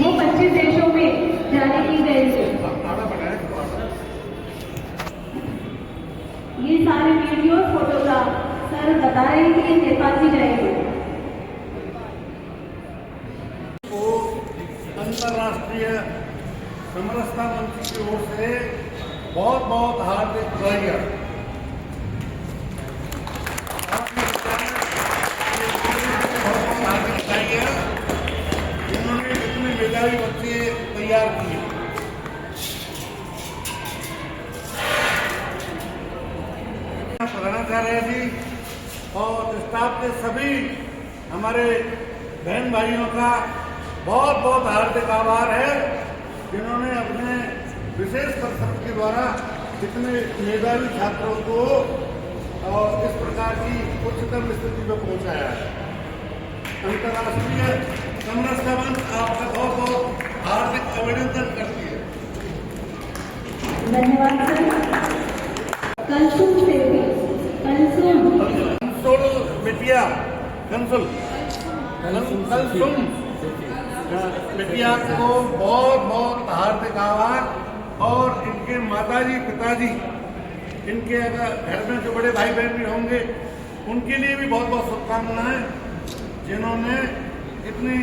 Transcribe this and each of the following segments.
वो 25 देशों में जारी की गई है। ये सारे वीडियो फोटोग्राफ सर बता रहे हैं कि ये नेपाल की जाएंगे। अंतर्राष्ट्रीय समरसता मंच की ओर से बहुत बहुत हार्दिक बधाई। इन्होंने इतने मेधावी बच्चे तैयार किए। प्रधानाचार्य जी और स्टाफ के सभी हमारे बहन भाइयों का बहुत बहुत हार्दिक आभार है, जिन्होंने अपने विशेष परिश्रम के द्वारा इतने मेधावी छात्रों को और इस प्रकार की उच्चतम स्थिति में पहुंचाया है। अंतर्राष्ट्रीय समरसता मंच आपका बहुत बहुत हार्दिक अभिनंदन करती है। धन्यवाद सर। कंसुल बिटिया कंसुल बिटिया को बहुत बहुत हार्दिक आभार। और इनके माताजी पिताजी, इनके अगर घर में जो बड़े भाई बहन भी होंगे उनके लिए भी बहुत बहुत शुभकामनाएं, जिन्होंने इतनी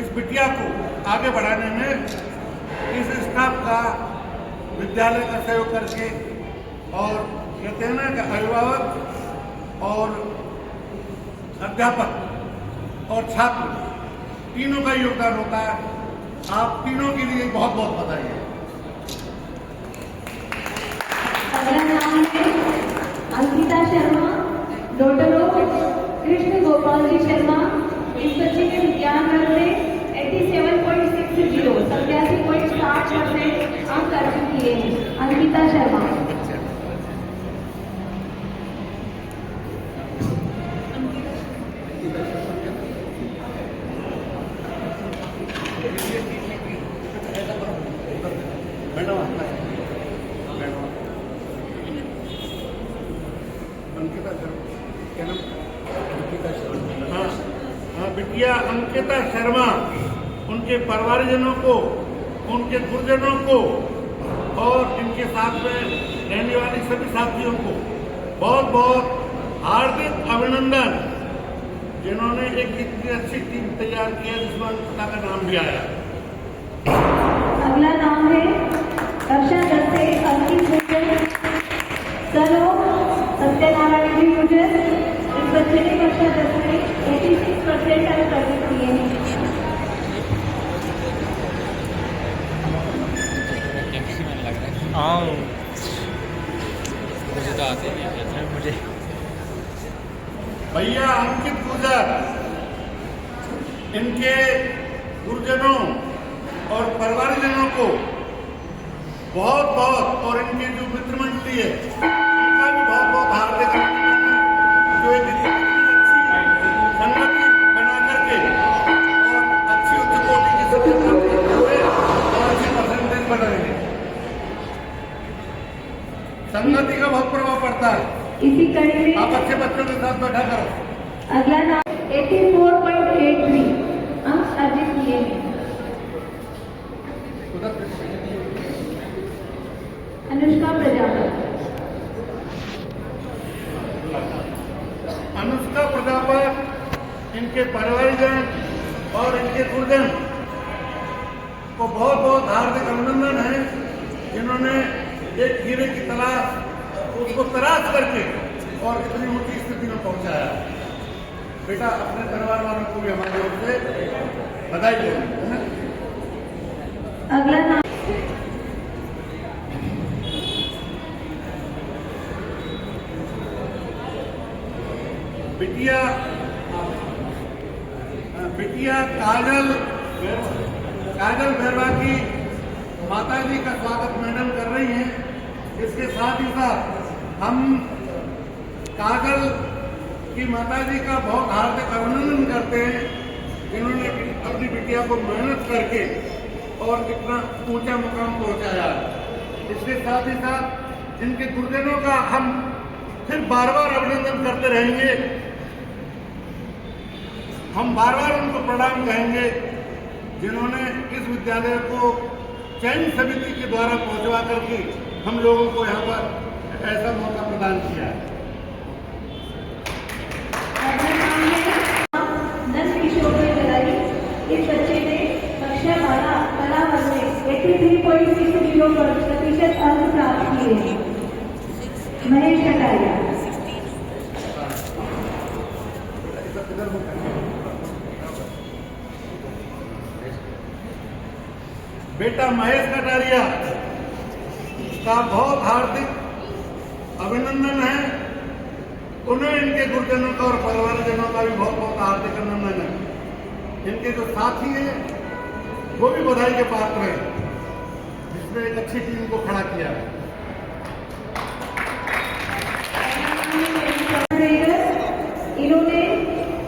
इस बिटिया को आगे बढ़ाने में इस स्टाफ का, विद्यालय का सहयोग करके, और कहते हैं ना कि अभिभावक और अध्यापक और छात्र तीनों का योगदान होता है। आप तीनों के लिए बहुत बहुत बधाई है। अगला नाम है अंकिता शर्मा, डॉटर ऑफ कृष्ण गोपाल जी शर्मा। इस बच्चे के विज्ञान वर्ग में 87.60 87.60% अंक अर्जित किए हैं। अंकिता शर्मा। बिटिया अंकिता शर्मा, उनके परिवारजनों को, उनके गुरुजनों को और इनके साथ में रहने वाले सभी साथियों को बहुत बहुत हार्दिक अभिनंदन, जिन्होंने एक इतनी अच्छी टीम तैयार की है जिसमें अंकिता का नाम भी आया। अगला नाम है कक्षा 10 से अंकित गुर्जर, सरो सत्यनारायण जी गुर्जर। इस बच्चे ने कक्षा 10 में 86% अंक अर्जित किए हैं। मुझे तो आते नहीं मुझे। भैया अंकित गुर्जर, इनके गुरुजनों और परिवारजनों को बहुत बहुत, और इनकी जो मित्र मंडली है उनका भी बहुत बहुत हार्दिक अभिनंदन, जो एक अच्छी संगति बना करके और अच्छी उच्च कोटि की शिक्षा प्राप्त करते हुए और अच्छी परसेंटेज बना रहे हैं। संगति का बहुत प्रभाव पड़ता है। इसी कड़ी में आप अच्छे बच्चों के साथ बैठा करो। अगला नाम 84.83 अंक अर्जित किए हैं। अनुष्का प्रजापति। अनुष्का प्रजापति, इनके परिवारजन और इनके गुरुजन को बहुत बहुत हार्दिक अभिनंदन है, जिन्होंने एक हीरे की तलाश, उसको तलाश करके और इतनी ऊंची स्थिति में पहुंचाया। बेटा अपने परिवार वालों को भी हमारी ओर से बधाई दो। अगला नाम बिटिया काजल भैरवा की माताजी का स्वागत मैडम कर रही हैं। इसके साथ ही साथ हम काजल की माताजी का बहुत हार्दिक अभिनंदन करते हैं, जिन्होंने अपनी बिटिया को मेहनत करके और इतना ऊंचा मुकाम पहुंचाया। इसके साथ ही साथ इनके गुरुजनों का हम फिर बार बार अभिनंदन करते रहेंगे। हम बार बार उनको प्रणाम कहेंगे जिन्होंने इस विद्यालय को चयन समिति के द्वारा पहुंचवा करके हम लोगों को यहाँ पर ऐसा मौका प्रदान किया है। इस बच्चे ने कक्षा 12 कला वर्ग में 83.60% अंक प्राप्त किए। महेश कटारिया। बेटा महेश कटारिया का बहुत हार्दिक अभिनंदन है। उन्हें इनके गुरुजनों का और परिवारजनों का भी बहुत बहुत हार्दिक अभिनंदन है। इनके जो साथी हैं वो भी बधाई के पात्र हैं, जिसने एक अच्छी टीम को खड़ा किया है। इन्होंने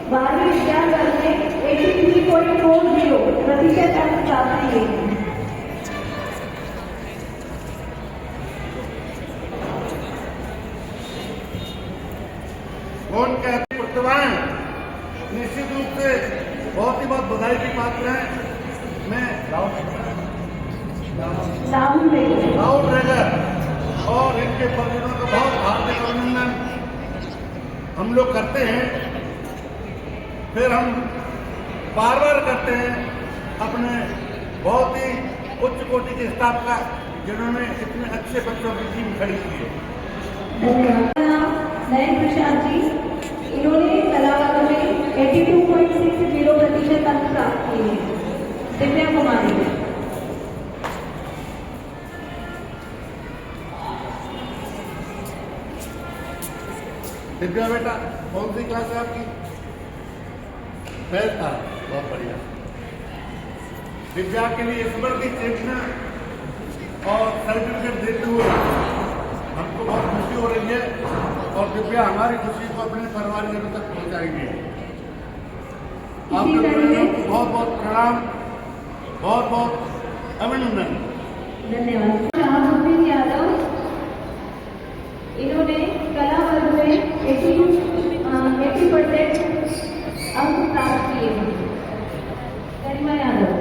12वीं विज्ञान वर्ग में 83.40% अंक प्राप्त किए। कौन कहते प्रतिभाएं निश्चित रूप से बहुत ही बहुत बधाई की पात्र हैं। मैं राहुल रेगर और इनके परिजनों का बहुत हार्दिक अभिनंदन हम लोग करते हैं। फिर हम बार बार करते हैं अपने बहुत ही उच्च कोटि के स्टाफ का, जिन्होंने इतने अच्छे बच्चों की टीम खड़ी की है। नयन प्रसाद जी, इन्होंने कला वर्ग में 82.60% अंक प्राप्त किए। दिव्या कुमारी। दिव्या बेटा कौन सी क्लास है आपकी? 12th का। बहुत बढ़िया। दिव्या के लिए स्मृति चिन्ह और सर्टिफिकेट देते हुए हमको बहुत खुशी हो रही है और दिव्या हमारी खुशी को अपने परिवारजनों तक पहुंचाएंगे। आपके परिवारों को बहुत बहुत प्रणाम, बहुत बहुत अभिनंदन। धन्यवाद। शाहबुद्दीन यादव, इन्होंने कला वर्ग में 80% अंक प्राप्त किए। गरिमा यादव।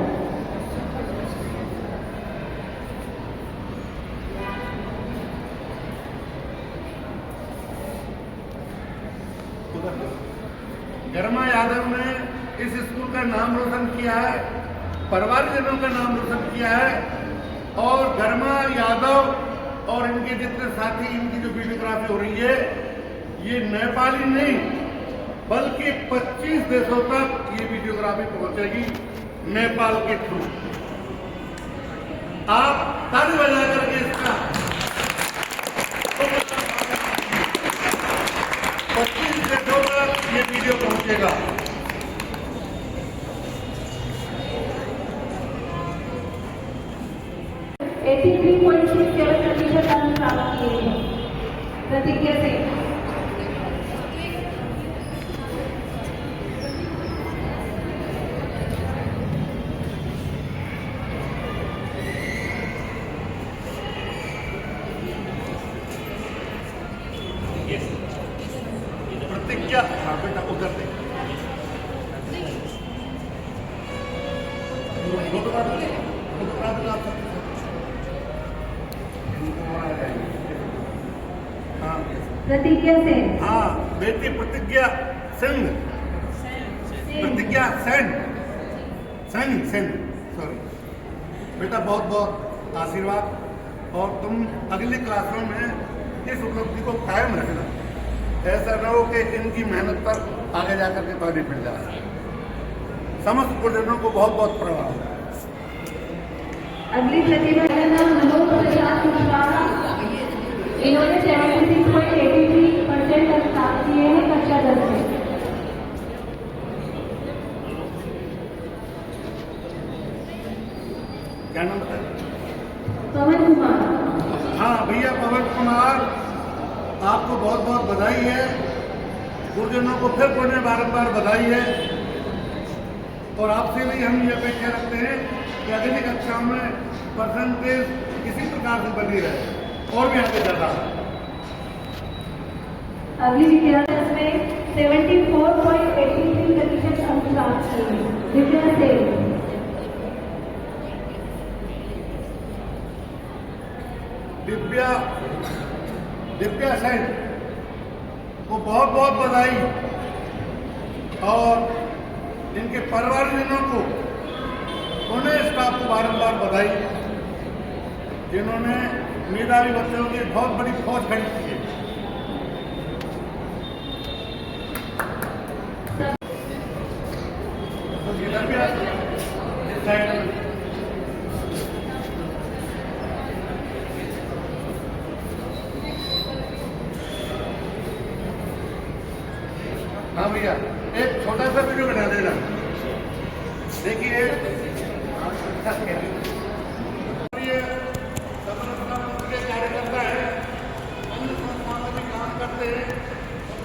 गरिमा यादव ने इस स्कूल का नाम रोशन किया है, परिवारजनों का नाम रोशन किया है और गरिमा यादव और इनके जितने साथी, इनकी जो वीडियोग्राफी हो रही है ये नेपाली नहीं बल्कि 25 देशों तक ये वीडियोग्राफी पहुंचेगी नेपाल के थ्रू। आप ताली बजा करके इसका 25 देशों तक ये वीडियो पहुंचेगा। अंक प्राप्त किए हैं। प्रतिज्ञा सिंह। प्रतिज्ञा, हाँ बेटा उधर दे। प्रतिज्ञा सिंह। हाँ बेटी प्रतिज्ञा सिंह। प्रतिज्ञा सेन सॉरी बेटा, बहुत बहुत आशीर्वाद और तुम अगली क्लासों में इस उपलब्धि को कायम रखना। ऐसा न हो कि इनकी मेहनत पर आगे जाकर के पानी मिल जाए। समस्त गुरुजनों को बहुत बहुत प्रणाम। अगली प्रतिभा का नाम मनोज प्रसाद कुशवाहा, इन्होंने 76.83% अंक प्राप्त किए हैं कक्षा 10 में। क्या नाम है? पवन कुमार। हाँ भैया पवन कुमार, आपको बहुत बहुत बधाई है। गुरुजनों को फिर पुनः बारंबार बधाई है और आपसे भी हम ये अपेक्षा रखते हैं कि अगली कक्षाओं में परसेंटेज इसी प्रकार से बनी रहे और भी आगे ज्यादा। अगली विद्यालय में 74.83% अंक प्राप्त किए। दिव्या सेन। दिव्या सेन को बहुत बहुत बधाई और इनके परिवारजनों को, उन्हें स्टाफ को बारंबार बधाई, जिन्होंने मेधावी बच्चों की बहुत बड़ी फौज खड़ी की है। हाँ भैया, एक छोटा सा वीडियो बना देना। देखिए ये कार्यकर्ता है, अन्य संस्थाओं में भी काम करते हैं,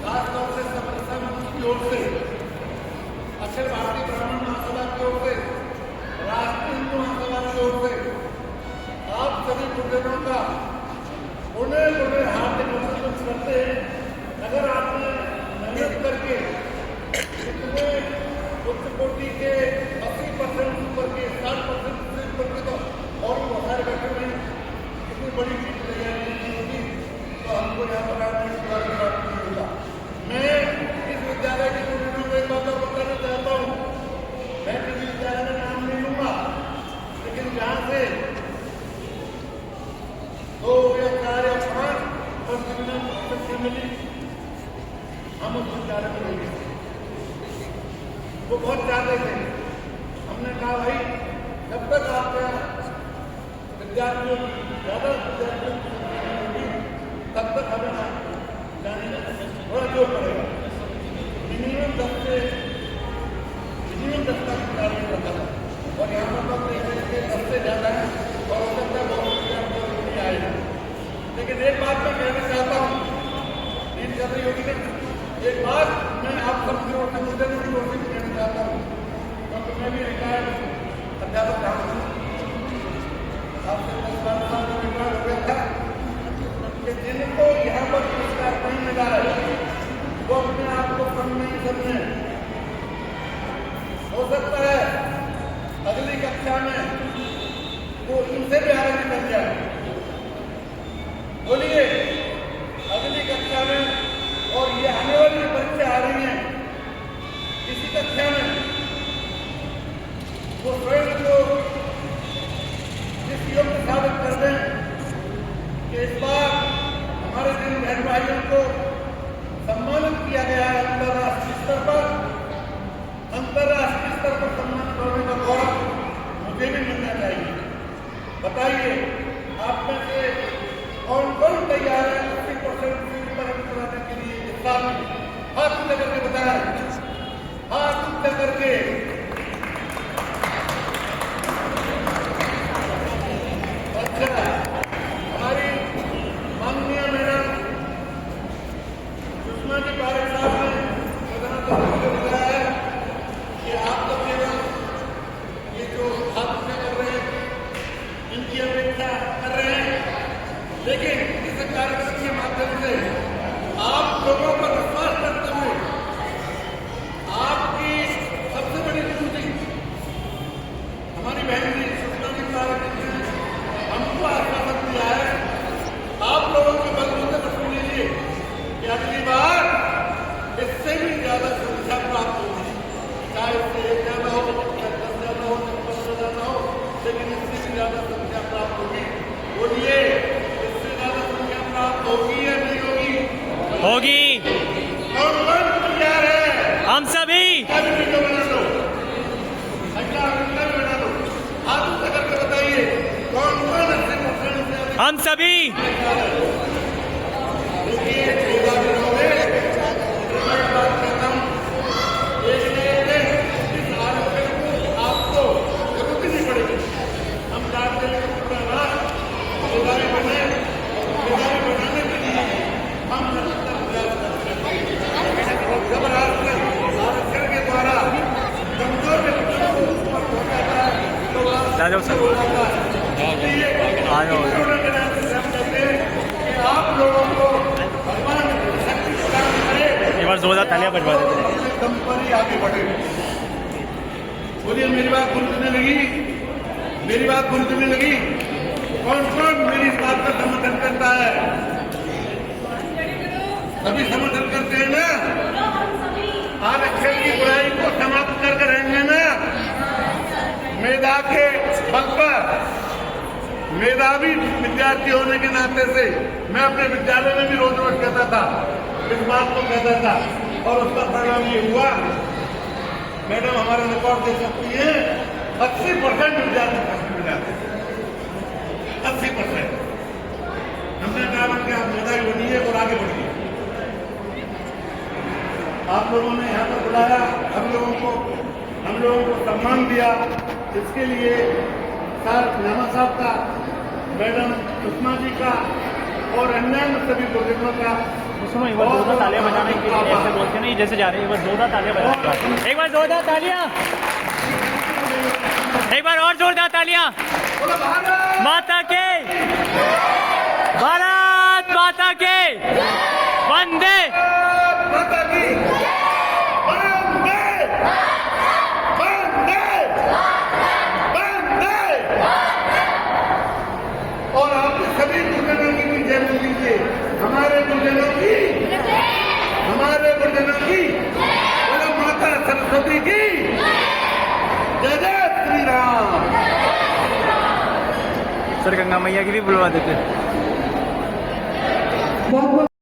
खासतौर से समरसता मंच की ओर से, अखिल भारतीय ब्राह्मण महासभा की ओर से, राष्ट्रीय हिंदू महासभा की ओर से आप सभी गुरुजनों का उन्हें हार्दिक अभिनंदन करते हैं। अगर आपने मेहनत करके इतने उच्च कोटि के 80% ऊपर के 60% से ऊपर के, तो और भी बहुत सारे बैठे हुए हैं, इतनी बड़ी चीज तैयारी नहीं होगी तो हमको यहाँ पर आने की बात नहीं होगा। मैं इस विद्यालय के गुरुजनों को एक बात और बताना चाहता हूँ, मैं किसी विद्यालय में नाम नहीं लूंगा, लेकिन जहाँ से 2 या 4 या 5 प्रतिशत मिली, हम उस विद्यालय में नहीं गए। वो बहुत चाहते थे, हमने कहा भाई जब तक आपके विद्यार्थियों की ज़्यादा विद्यार्थियों की संख्या होगी, तब तक हमें जाने का थोड़ा जोर पड़ेगा। मिनिमम 10 का कार्य करता था, और यहाँ पर तो 10 से ज़्यादा है, और हो सकता है बहुत विद्यार्थियों को नहीं आएगा। लेकिन एक बात मैं कहना चाहता हूँ, नींद कर रही होगी ना, एक बात मैं आप सब की ओर से मुद्दे की ओर से कहना चाहता हूँ, क्योंकि मैं भी रिटायर्ड अध्यापक रहा हूँ। आपसे 10-12 साल में रिटायर हो गया था कि जिनको यहाँ पर पुरस्कार नहीं मिला है वो अपने आप को कम नहीं समझे। हो सकता है अगली कक्षा में वो इनसे भी आगे निकल जाए। बोलिए, अगली कक्षा में और ये आने वाली परीक्षा आ रही है, इसी कक्षा में वो स्वयं को इस योग्य साबित कर दें कि इस बार हमारे जिन बहन भाइयों को सम्मानित किया गया है अंतर्राष्ट्रीय स्तर पर सम्मानित होने का गौरव मुझे भी मिलना चाहिए। बताइए, आप में से कौन तैयार है 80% से ऊपर कराने के लिए इस साल में? हाथ ऊंचा करके बताएं, हाथ ऊंचा करके। अच्छा, हमारी माननीय मैडम सुषमा जी पारेख साहब ने बताया है कि आप तो केवल ये जो हाथ ऊंचा कर रहे हैं इनकी अपेक्षा कर रहे हैं, लेकिन इस कार्यक्रम के माध्यम से आप लोगों पर विश्वास करते हुए आपकी सबसे बड़ी पूंजी हमारी बहन जी सुषमा जी पारेख ने हमको आश्वासन दिया है। आप लोगों के बलबूते पर सुन लीजिए कि अगली बार इससे भी ज्यादा संख्या प्राप्त होगी, चाहे इससे 1 ज्यादा हो, चाहे 10 ज्यादा हो, 15 ज्यादा हो, लेकिन इससे भी ज्यादा संख्या प्राप्त होगी। बोलिए, इससे ज्यादा संख्या प्राप्त होगी या नहीं होगी? होगी। कौन तैयार है? हम सभी। वीडियो बना लो, बना लो, हाथ ऊंचा करके बताइए कौन 80% से हम सभी। देखिए, बात करता हूँ, इस आयोजन को आपको जरूरत नहीं पड़ेगी। हम चाहते हैं कि पूरा राष्ट्र बनाने के लिए हम लगातार प्रयास करते हैं। जब राष्ट्र आरक्षण के द्वारा कमजोर व्यक्तियों को ऊपर पहुंचाता है तो राष्ट्र हो जाता है। इसलिए आप लोगों को भगवान जोरदार तालियां बजवा देते हैं। दम पर ही आगे बढ़े। बोलिए मेरी बात गुरुजने लगी, मेरी बात गुरुजने लगी। कौन कौन मेरी इस बात का समर्थन करता है? सभी समर्थन करते हैं ना? आरक्षण की बुराई को समाप्त करके रहेंगे ना? मेधा के बल पर, मेधावी विद्यार्थी होने के नाते से मैं अपने विद्यालय में भी रोज रोज कहता था, इस बात को कहता था, और उसका परिणाम ये हुआ। मैडम हमारे रिकॉर्ड दे सकती है, 80% विद्यार्थी फर्स्ट में जाते हैं, 80%। हमने कहा कि आप मेधावी बनिए और आगे बढ़िए। आप लोगों ने यहाँ पर बुलाया, हम लोगों को सम्मान दिया। इसके लिए सर नामा साहब का, मैडम सुषमा जी का और अन्य सभी बुजुर्गों का सुनो एक बार जोरदार तालियां बजाने के लिए ऐसे बोलते नहीं जैसे जा रहे हैं। एक बार जोरदार तालियां बजाने, एक बार जोरदार तालियां, एक बार और जोरदार तालियां। माता के, भारत माता के, वंदे माता की, वंदे, वंदे, वंदे। और आप सभी गुरुजनों की भी जय बोल दीजिए। हमारे गुरुजनों की, हमारे गुरुजनों की, बोलो माता सरस्वती की जय जय श्री राम। सर गंगा मैया की भी बुलवा देते। बहुत